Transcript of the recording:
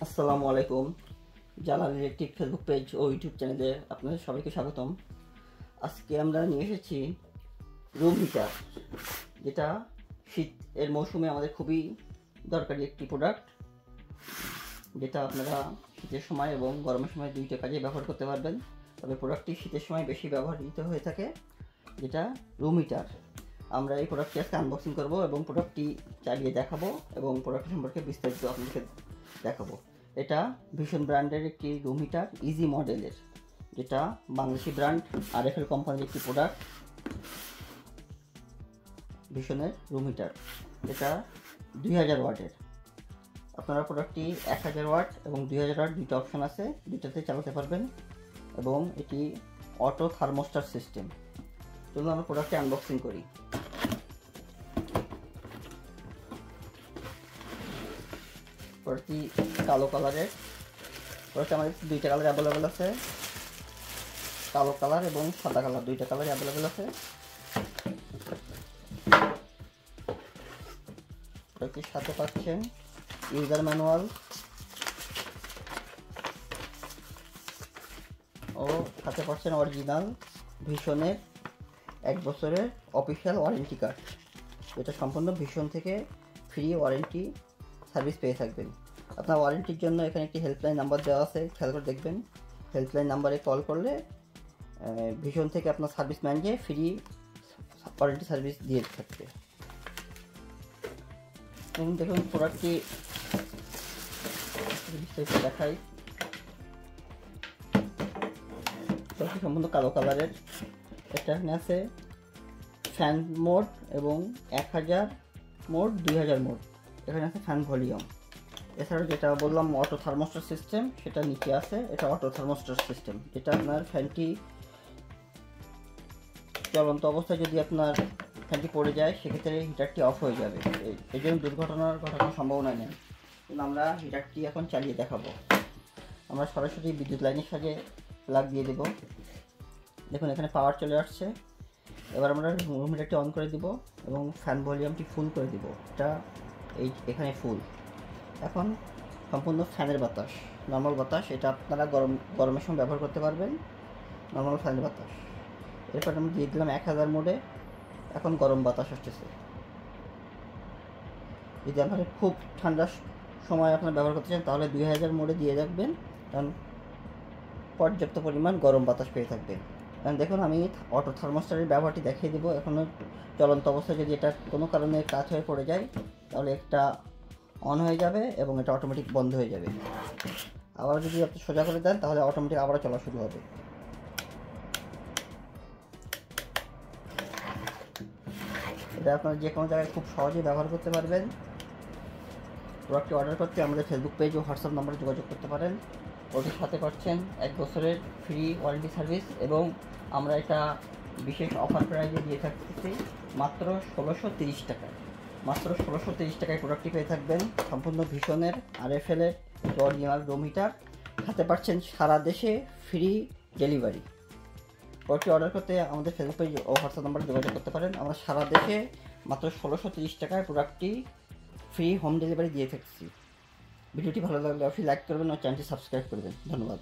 আসসালামু আলাইকুম। Jalal electric Facebook page ও YouTube চ্যানেলে আপনাদের সবাইকে স্বাগতম। আজকে আমরা নিয়ে এসেছি রুম হিটার, যেটা শীতের মৌসুমে আমাদের খুবই দরকারি একটি প্রোডাক্ট, যেটা আপনারা শীতের সময় এবং গরমের সময় দুইটা কাজে ব্যবহার করতে পারবেন। তবে প্রোডাক্টটি শীতের সময় বেশি ব্যবহৃত হয়ে থাকে, যেটা রুম হিটার। আমরা এই প্রোডাক্টটি আজকে আনবক্সিং করব এবং প্রোডাক্টটি চালিয়ে দেখাবো এবং প্রোডাক্ট সম্পর্কে বিস্তারিত আপনাদেরকে দেখাবো। এটা ভীষণ ব্র্যান্ডের একটি রুম হিটার, ইজি মডেলের, যেটা বাংলাদেশি ব্র্যান্ড আরএফএল কোম্পানির একটি প্রোডাক্ট। ভীষণের রুম হিটার, এটা 2000 ওয়াটের। আপনারা প্রোডাক্টটি 1000 ওয়াট এবং 2000 ওয়াট দুইটা অপশন আছে, দুইটাতে চালাতে পারবেন এবং এটি অটো থার্মোস্টার সিস্টেম। চলুন আমরা প্রোডাক্টটি আনবক্সিং করি। প্রোডাক্টটি কালো কালারের। প্রোডাক্ট আমাদের দুইটা কালার অ্যাভেলেবেল আছে, কালো কালার এবং সাদা কালার, দুইটা কালার অ্যাভেলেবেল আছে। প্রোডাক্টটির সাথে পাচ্ছেন ইউজার ম্যানুয়াল ও সাথে পাচ্ছেন অরিজিনাল ভীষণের 1 বছরের অফিসিয়াল ওয়ারেন্টি কার্ড। এটা সম্পূর্ণ ভীষণ থেকে ফ্রি ওয়ারেন্টি সার্ভিস পেয়ে থাকবেন। আপনার ওয়ারেন্টির জন্য এখানে একটি হেল্পলাইন নাম্বার দেওয়া আছে, খেয়াল করে দেখবেন। হেল্পলাইন নাম্বারে কল করলে ভীষণ থেকে আপনার সার্ভিসম্যান যে ফ্রি ওয়ারেন্টি সার্ভিস দিয়ে থাকবে। দেখুন প্রোডাক্টটি বিস্তারিত দেখাই। প্রোডাক্টটি সম্পূর্ণ কালো কালারের। এটা এখানে আছে ফ্যান মোড এবং 1000 মোড, 2000 মোড। এখানে আছে ফ্যান ভলিউম। এছাড়াও যেটা বললাম অটো থার্মোস্টার সিস্টেম, সেটা নিচে আছে। এটা অটো থার্মোস্টার সিস্টেম, যেটা আপনার ফ্যানটি চলন্ত অবস্থায় যদি আপনার ফ্যানটি পড়ে যায়, সেক্ষেত্রে হিটারটি অফ হয়ে যাবে। এই জন্য দুর্ঘটনার ঘটানোর সম্ভাবনা নেই। কিন্তু আমরা হিটারটি এখন চালিয়ে দেখাবো। আমরা সরাসরি বিদ্যুৎ লাইনের সাথে প্লাগ দিয়ে দেব। দেখুন এখানে পাওয়ার চলে আসছে। এবার আমরা রুম হিটারটি অন করে দিব এবং ফ্যান ভলিউমটি ফুল করে দিব। এটা এখানে ফুল। এখন সম্পূর্ণ ফ্যানের বাতাস, নর্মাল বাতাস। এটা আপনারা গরমের সময় ব্যবহার করতে পারবেন, নর্মাল ফ্যানের বাতাস। এরপর আমি দিয়ে দিলাম 1000 মোডে। এখন গরম বাতাস আসতেছে। যদি আপনার খুব ঠান্ডার সময় আপনারা ব্যবহার করতে চান, তাহলে 2000 মোডে দিয়ে রাখবেন, কারণ পর্যাপ্ত পরিমাণ গরম বাতাস পেয়ে থাকবেন। কারণ দেখুন আমি অটো থার্মোস্টারের ব্যবহারটি দেখিয়ে দেবো। এখনও চলন্ত অবস্থায় যদি এটা কোনো কারণে কাজ হয়ে পড়ে যায়, তাহলে একটা অন হয়ে যাবে এবং এটা অটোমেটিক বন্ধ হয়ে যাবে। আবার যদি আপনি সোজা করে দেন, তাহলে অটোমেটিক আবার চলা শুরু হবে। এটা আপনারা যে কোনো জায়গায় খুব সহজেই ব্যবহার করতে পারবেন। প্রোডাক্টটি অর্ডার করতে আমাদের ফেসবুক পেজ ও হোয়াটসঅ্যাপ নম্বরে যোগাযোগ করতে পারেন। ওটির সাথে পাচ্ছেন 1 বছরের ফ্রি ওয়ারেন্টি সার্ভিস এবং আমরা এটা বিশেষ অফার প্রাইজে দিয়ে থাকতেছি মাত্র 1630 টাকায়। মাত্র 1630 টাকায় প্রোডাক্টটি পেয়ে থাকবেন। সম্পূর্ণ ভীষণের আরএফএলের অরিজিনাল রুম হিটার। সাথে পাচ্ছেন সারা দেশে ফ্রি ডেলিভারি। প্রোডাক্টটি অর্ডার করতে আমাদের ফেসবুক পেজ ও হোয়াটসঅ্যাপ নম্বরে যোগাযোগ করতে পারেন। আমরা সারা দেশে মাত্র 1630 টাকায় প্রোডাক্টটি ফ্রি হোম ডেলিভারি দিয়ে থাকছি। ভিডিওটি ভালো লাগলে অবশ্যই লাইক করবেন ও চ্যানেলটি সাবস্ক্রাইব করবেন। ধন্যবাদ।